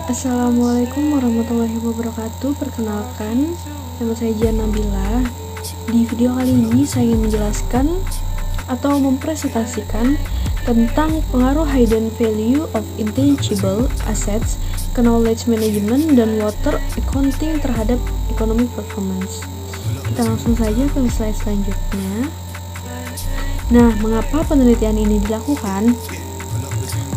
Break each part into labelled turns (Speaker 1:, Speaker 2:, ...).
Speaker 1: Assalamualaikum warahmatullahi wabarakatuh. Perkenalkan, nama saya Jian Nabila. Di video kali ini saya ingin menjelaskan atau mempresentasikan tentang pengaruh hidden value of intangible assets, knowledge management, dan water accounting terhadap economic performance. Kita langsung saja ke slide selanjutnya. Nah, mengapa penelitian ini dilakukan?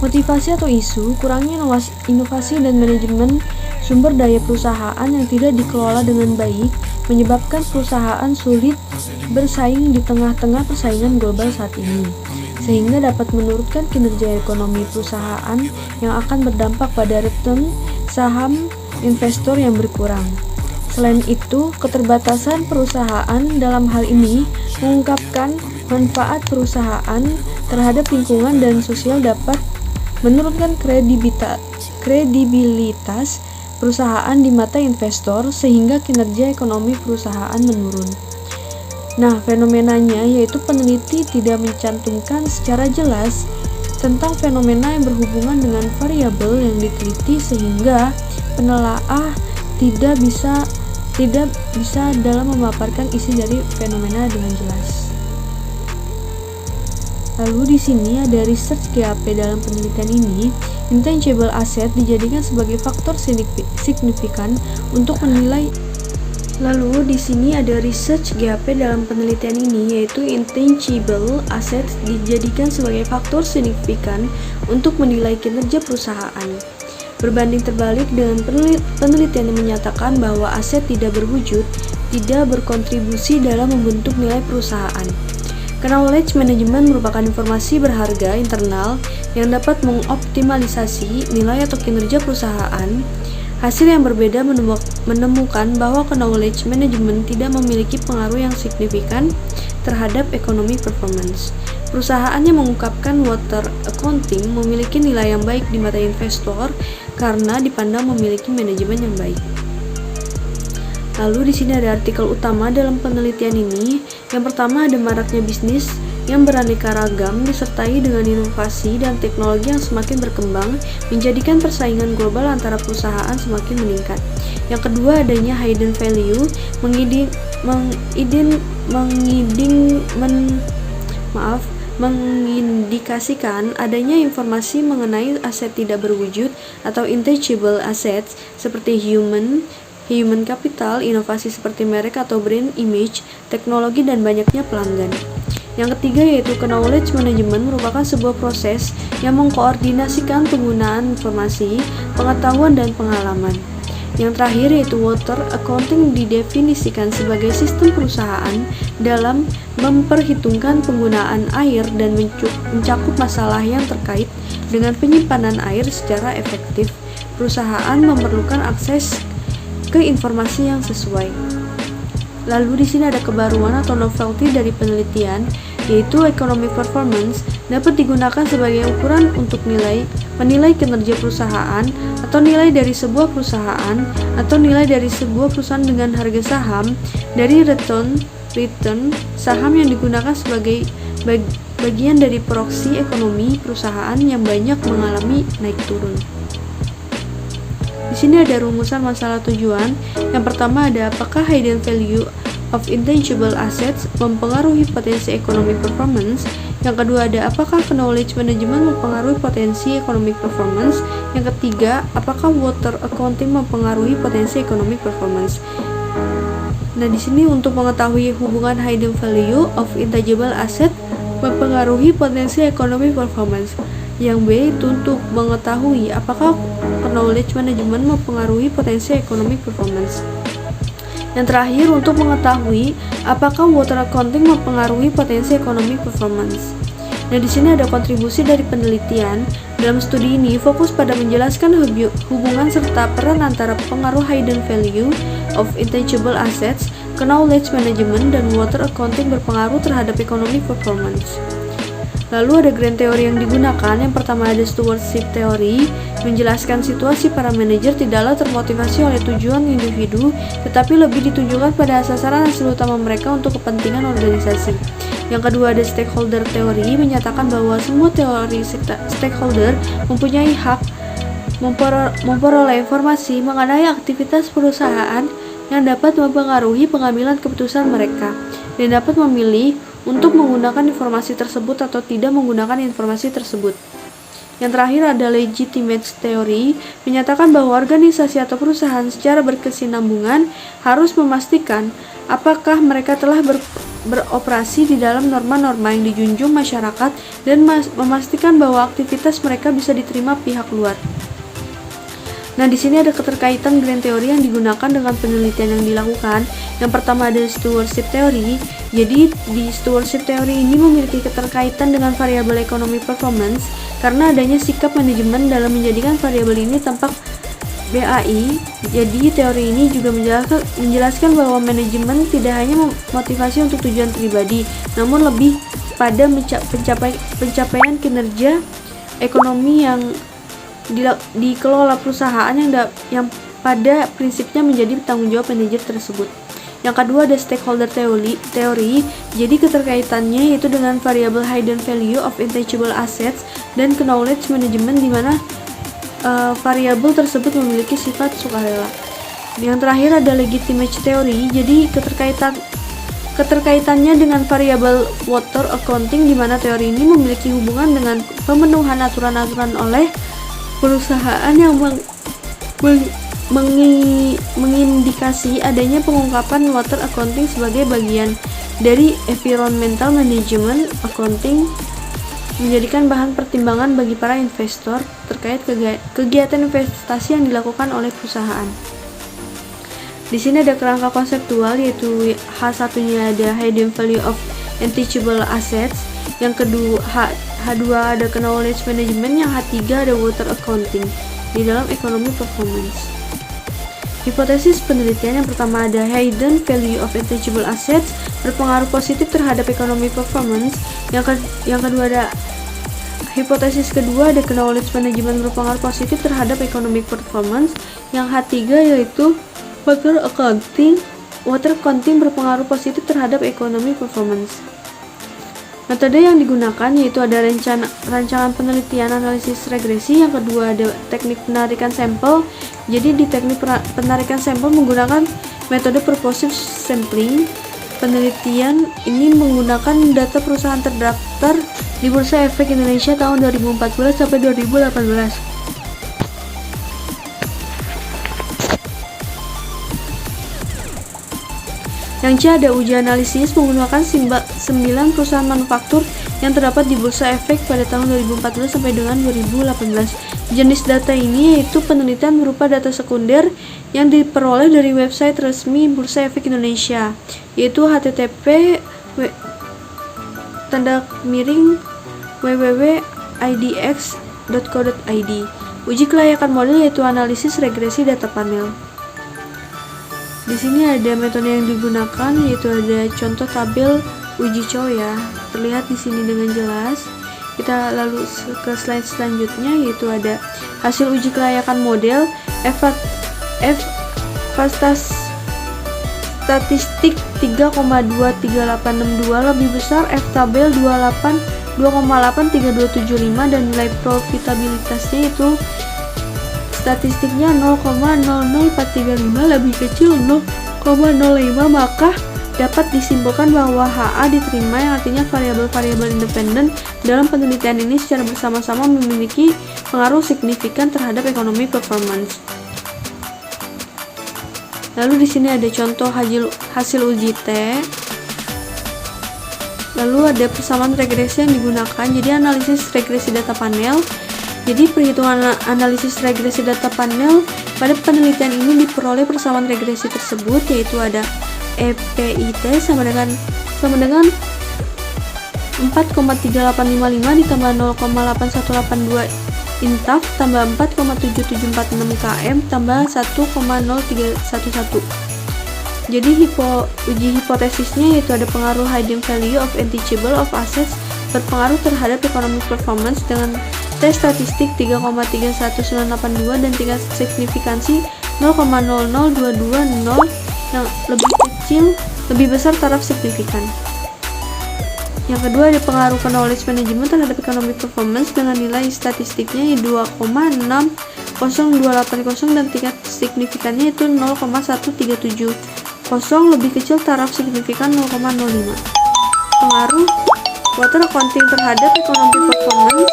Speaker 1: Motivasi atau isu kurangnya inovasi dan manajemen sumber daya perusahaan yang tidak dikelola dengan baik menyebabkan perusahaan sulit bersaing di tengah-tengah persaingan global saat ini, sehingga dapat menurunkan kinerja ekonomi perusahaan yang akan berdampak pada return saham investor yang berkurang. Selain itu, keterbatasan perusahaan dalam hal ini mengungkapkan manfaat perusahaan terhadap lingkungan dan sosial dapat menurunkan kredibilitas perusahaan di mata investor sehingga kinerja ekonomi perusahaan menurun. Nah, fenomenanya yaitu peneliti tidak mencantumkan secara jelas tentang fenomena yang berhubungan dengan variabel yang diteliti sehingga penelaah tidak bisa dalam memaparkan isi dari fenomena dengan jelas. Lalu di sini ada research GAP dalam penelitian ini, intangible asset dijadikan sebagai faktor signifikan untuk menilai. Lalu di sini ada research GAP dalam penelitian ini, yaitu intangible asset dijadikan sebagai faktor signifikan untuk menilai kinerja perusahaan. Berbanding terbalik dengan penelitian yang menyatakan bahwa aset tidak berwujud, tidak berkontribusi dalam membentuk nilai perusahaan. Knowledge management merupakan informasi berharga internal yang dapat mengoptimalisasi nilai atau kinerja perusahaan. Hasil yang berbeda menemukan bahwa knowledge management tidak memiliki pengaruh yang signifikan terhadap economic performance. Perusahaan yang mengungkapkan water accounting memiliki nilai yang baik di mata investor karena dipandang memiliki manajemen yang baik. Lalu di sini ada artikel utama dalam penelitian ini. Yang pertama ada maraknya bisnis yang beraneka ragam disertai dengan inovasi dan teknologi yang semakin berkembang menjadikan persaingan global antara perusahaan semakin meningkat. Yang kedua adanya hidden value mengindikasikan adanya informasi mengenai aset tidak berwujud atau intangible assets seperti human capital, inovasi seperti merek atau brand image, teknologi, dan banyaknya pelanggan. Yang ketiga yaitu knowledge management merupakan sebuah proses yang mengkoordinasikan penggunaan informasi, pengetahuan, dan pengalaman. Yang terakhir yaitu water accounting didefinisikan sebagai sistem perusahaan dalam memperhitungkan penggunaan air dan mencakup masalah yang terkait dengan penyimpanan air secara efektif. Perusahaan memerlukan akses ke informasi yang sesuai. Lalu di sini ada kebaruan atau novelty dari penelitian, yaitu economic performance dapat digunakan sebagai ukuran untuk menilai kinerja perusahaan atau nilai dari sebuah perusahaan dengan harga saham dari return saham yang digunakan sebagai bagian dari proksi ekonomi perusahaan yang banyak mengalami naik turun. Di sini ada rumusan masalah tujuan. Yang pertama ada apakah hidden value of intangible assets mempengaruhi potensi economic performance. Yang kedua ada apakah knowledge management mempengaruhi potensi economic performance. Yang ketiga apakah water accounting mempengaruhi potensi economic performance. Nah, di sini untuk mengetahui hubungan hidden value of intangible asset mempengaruhi potensi economic performance. Yang B itu untuk mengetahui apakah knowledge management mempengaruhi potensi economic performance. Yang terakhir untuk mengetahui apakah water accounting mempengaruhi potensi economic performance. Nah, di sini ada kontribusi dari penelitian. Dalam studi ini fokus pada menjelaskan hubungan serta peran antara pengaruh hidden value of intangible assets, knowledge management, dan water accounting berpengaruh terhadap economic performance. Lalu ada grand teori yang digunakan. Yang pertama ada stewardship theory, menjelaskan situasi para manajer tidaklah termotivasi oleh tujuan individu, tetapi lebih ditunjukkan pada sasaran hasil utama mereka untuk kepentingan organisasi. Yang kedua ada stakeholder theory, menyatakan bahwa semua teori stakeholder mempunyai hak memperoleh informasi mengenai aktivitas perusahaan yang dapat mempengaruhi pengambilan keputusan mereka, dan dapat memilih untuk menggunakan informasi tersebut atau tidak menggunakan informasi tersebut. Yang terakhir ada legitimate theory, menyatakan bahwa organisasi atau perusahaan secara berkesinambungan harus memastikan apakah mereka telah beroperasi di dalam norma-norma yang dijunjung masyarakat dan memastikan bahwa aktivitas mereka bisa diterima pihak luar. Nah, di sini ada keterkaitan grand theory yang digunakan dengan penelitian yang dilakukan. Yang pertama ada stewardship theory. Jadi di stewardship theory ini memiliki keterkaitan dengan variabel ekonomi performance karena adanya sikap manajemen dalam menjadikan variabel ini tampak BAI. Jadi teori ini juga menjelaskan bahwa manajemen tidak hanya memotivasi untuk tujuan pribadi, namun lebih pada pencapaian kinerja ekonomi yang dikelola perusahaan yang pada prinsipnya menjadi tanggung jawab manajer tersebut. Yang kedua ada stakeholder teori. Jadi keterkaitannya yaitu dengan variabel hidden value of intangible assets dan knowledge management, di mana variabel tersebut memiliki sifat sukarela. Yang terakhir ada legitimate theory. Jadi keterkaitannya dengan variabel water accounting, di mana teori ini memiliki hubungan dengan pemenuhan aturan-aturan oleh perusahaan yang mengindikasi adanya pengungkapan water accounting sebagai bagian dari environmental management accounting, menjadikan bahan pertimbangan bagi para investor terkait kegiatan investasi yang dilakukan oleh perusahaan. Di sini ada kerangka konseptual, yaitu H1-nya ada hidden value of intangible assets, yang kedua H2 ada knowledge management, yang H3 ada water accounting di dalam ekonomi performance. Hipotesis penelitian yang pertama ada hidden value of intangible assets berpengaruh positif terhadap ekonomi performance. Yang kedua ada hipotesis kedua ada knowledge management berpengaruh positif terhadap ekonomi performance. Yang H3 yaitu water accounting berpengaruh positif terhadap ekonomi performance. Metode yang digunakan yaitu ada rancangan penelitian analisis regresi, yang kedua ada teknik penarikan sampel. Jadi di teknik penarikan sampel menggunakan metode purposive sampling. Penelitian ini menggunakan data perusahaan terdaftar di Bursa Efek Indonesia tahun 2014 sampai 2018. Yang C ada uji analisis menggunakan 9 perusahaan manufaktur yang terdapat di Bursa Efek pada tahun 2014 sampai dengan 2018. Jenis data ini yaitu penelitian berupa data sekunder yang diperoleh dari website resmi Bursa Efek Indonesia, yaitu http://www.idx.co.id. Uji kelayakan model yaitu analisis regresi data panel. Di sini ada metode yang digunakan, yaitu ada contoh tabel uji cow ya, terlihat di sini dengan jelas. Kita lalu ke slide selanjutnya, yaitu ada hasil uji kelayakan model statistik 3,23862 lebih besar F tabel 2,83275 dan nilai profitabilitasnya itu statistiknya 0,00435 lebih kecil 0,05, maka dapat disimpulkan bahwa HA diterima, yang artinya variabel-variabel independen dalam penelitian ini secara bersama-sama memiliki pengaruh signifikan terhadap ekonomi performance. Lalu di sini ada contoh hasil uji T. Lalu ada persamaan regresi yang digunakan. Jadi analisis regresi data panel. Jadi perhitungan analisis regresi data panel pada penelitian ini diperoleh persamaan regresi tersebut, yaitu ada EPIT sama dengan 4,3855 ditambah 0,8182 INTAF tambah 4,7746 km tambah 1,0311. Jadi uji hipotesisnya yaitu ada pengaruh hidden value of intangible of assets berpengaruh terhadap economic performance dengan T statistik 3,31982 dan tingkat signifikansi 0,00220 yang lebih besar taraf signifikan. Yang kedua ada pengaruh knowledge management terhadap economic performance dengan nilai statistiknya 2,6 0,280 dan tingkat signifikannya itu 0,137. Lebih kecil taraf signifikan 0,05. Pengaruh water accounting terhadap ekonomi performance.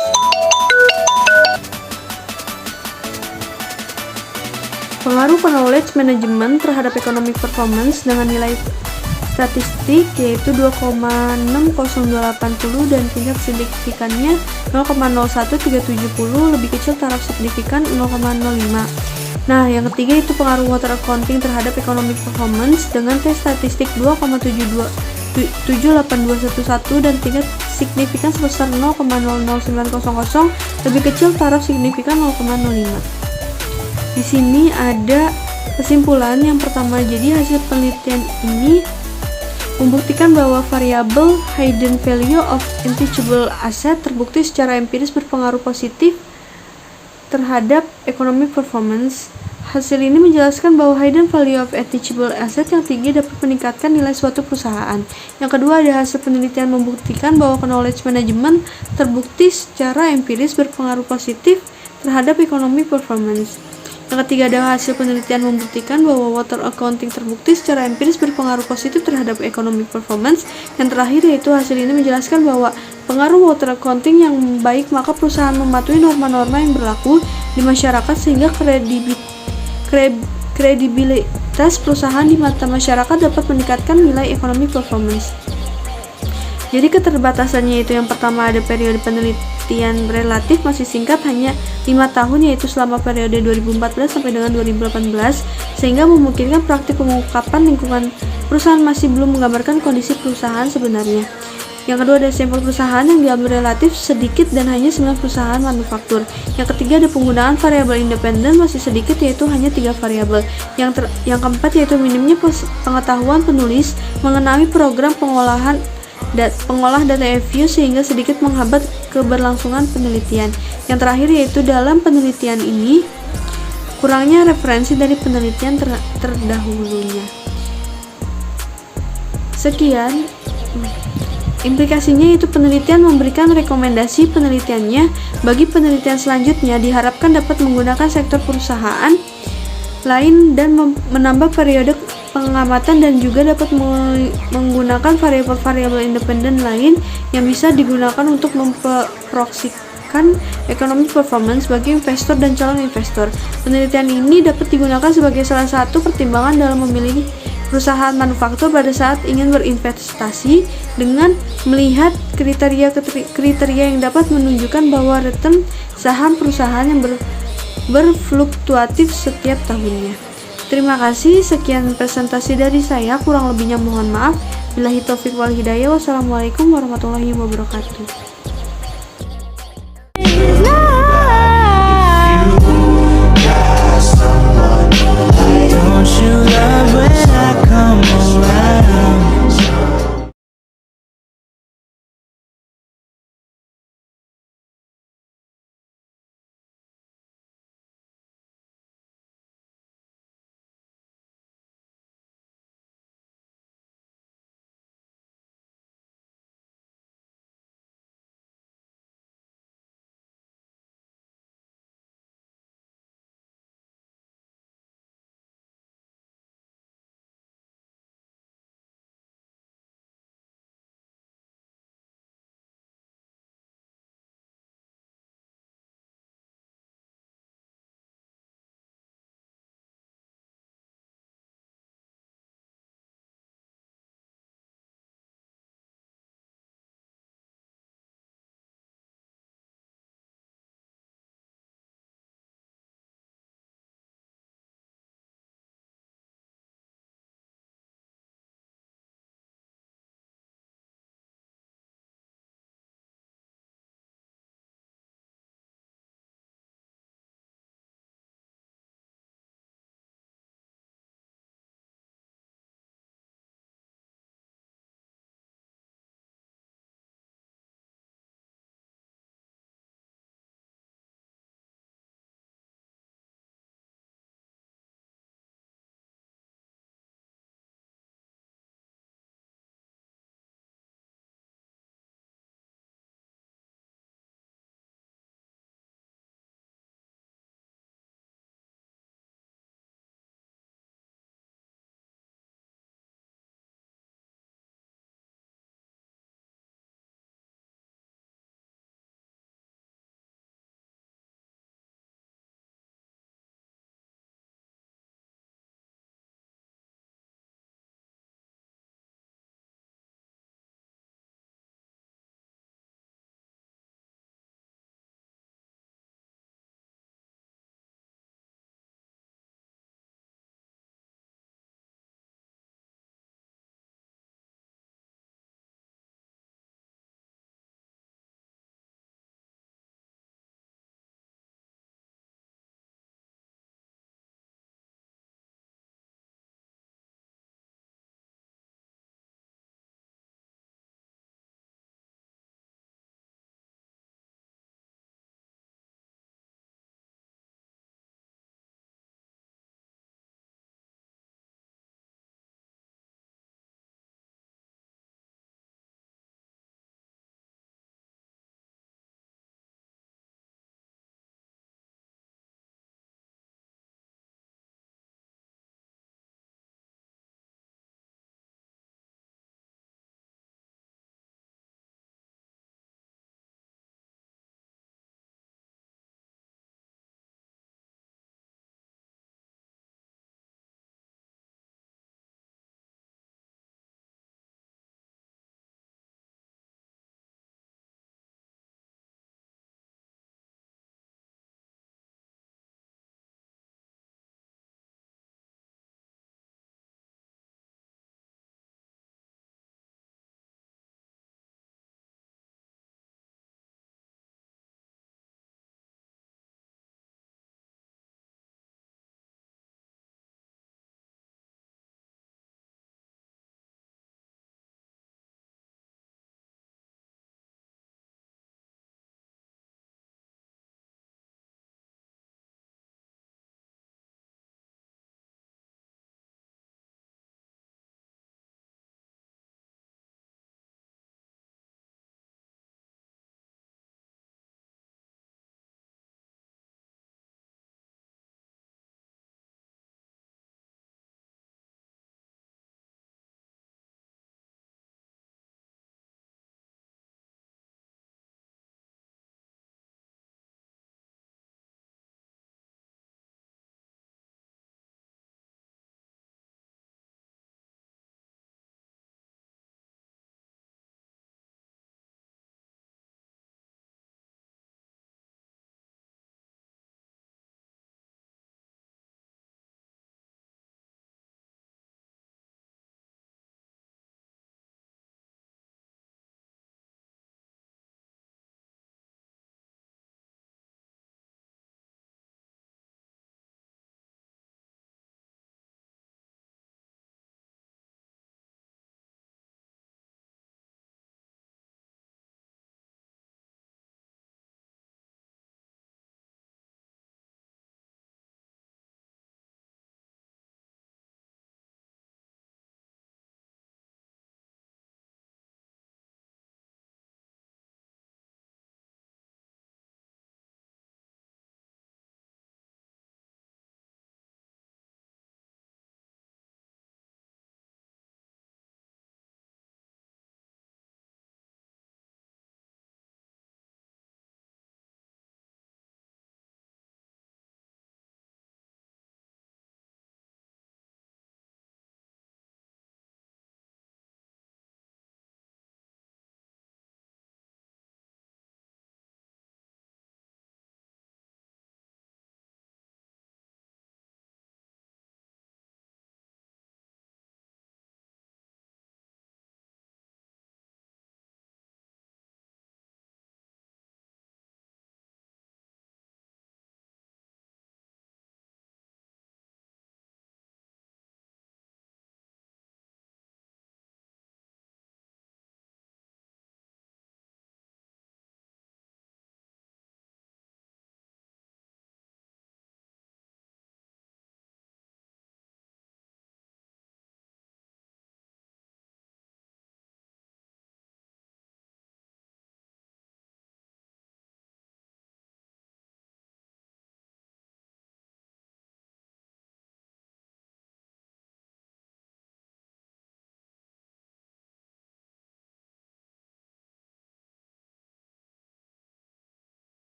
Speaker 1: Pengaruh knowledge management terhadap economic performance dengan nilai statistik yaitu 2,60280 dan tingkat signifikannya 0,01370, lebih kecil taraf signifikan 0,05. Nah, yang ketiga itu pengaruh water accounting terhadap economic performance dengan tes statistik 2,78211 dan tingkat signifikan sebesar 0,00900, lebih kecil taraf signifikan 0,05. Di sini ada kesimpulan yang pertama. Jadi hasil penelitian ini membuktikan bahwa variabel hidden value of intangible asset terbukti secara empiris berpengaruh positif terhadap economic performance. Hasil ini menjelaskan bahwa hidden value of intangible asset yang tinggi dapat meningkatkan nilai suatu perusahaan. Yang kedua, ada hasil penelitian membuktikan bahwa knowledge management terbukti secara empiris berpengaruh positif terhadap economic performance. Yang ketiga, ada hasil penelitian membuktikan bahwa water accounting terbukti secara empiris berpengaruh positif terhadap economic performance. Yang terakhir, yaitu hasil ini menjelaskan bahwa pengaruh water accounting yang baik maka perusahaan mematuhi norma-norma yang berlaku di masyarakat sehingga kredibilitas perusahaan di mata masyarakat dapat meningkatkan nilai economic performance. Jadi keterbatasannya itu yang pertama ada periode penelitian relatif masih singkat hanya 5 tahun yaitu selama periode 2014 sampai dengan 2018 sehingga memungkinkan praktik pengungkapan lingkungan perusahaan masih belum menggambarkan kondisi perusahaan sebenarnya. Yang kedua ada sampel perusahaan yang diambil relatif sedikit dan hanya 9 perusahaan manufaktur. Yang ketiga ada penggunaan variabel independen masih sedikit yaitu hanya 3 variabel. Yang keempat yaitu minimnya pengetahuan penulis mengenai program pengolah data FU sehingga sedikit menghambat keberlangsungan penelitian. Yang terakhir yaitu dalam penelitian ini kurangnya referensi dari penelitian terdahulunya. Sekian implikasinya yaitu penelitian memberikan rekomendasi penelitiannya bagi penelitian selanjutnya diharapkan dapat menggunakan sektor perusahaan lain dan menambah periode pengamatan dan juga dapat menggunakan variabel-variabel independen lain yang bisa digunakan untuk memproyeksikan economic performance bagi investor dan calon investor. Penelitian ini dapat digunakan sebagai salah satu pertimbangan dalam memilih perusahaan manufaktur pada saat ingin berinvestasi dengan melihat kriteria yang dapat menunjukkan bahwa return saham perusahaan yang berfluktuatif setiap tahunnya. Terima kasih, sekian presentasi dari saya, kurang lebihnya mohon maaf. Billahi taufiq wal hidayah. Wassalamualaikum warahmatullahi wabarakatuh.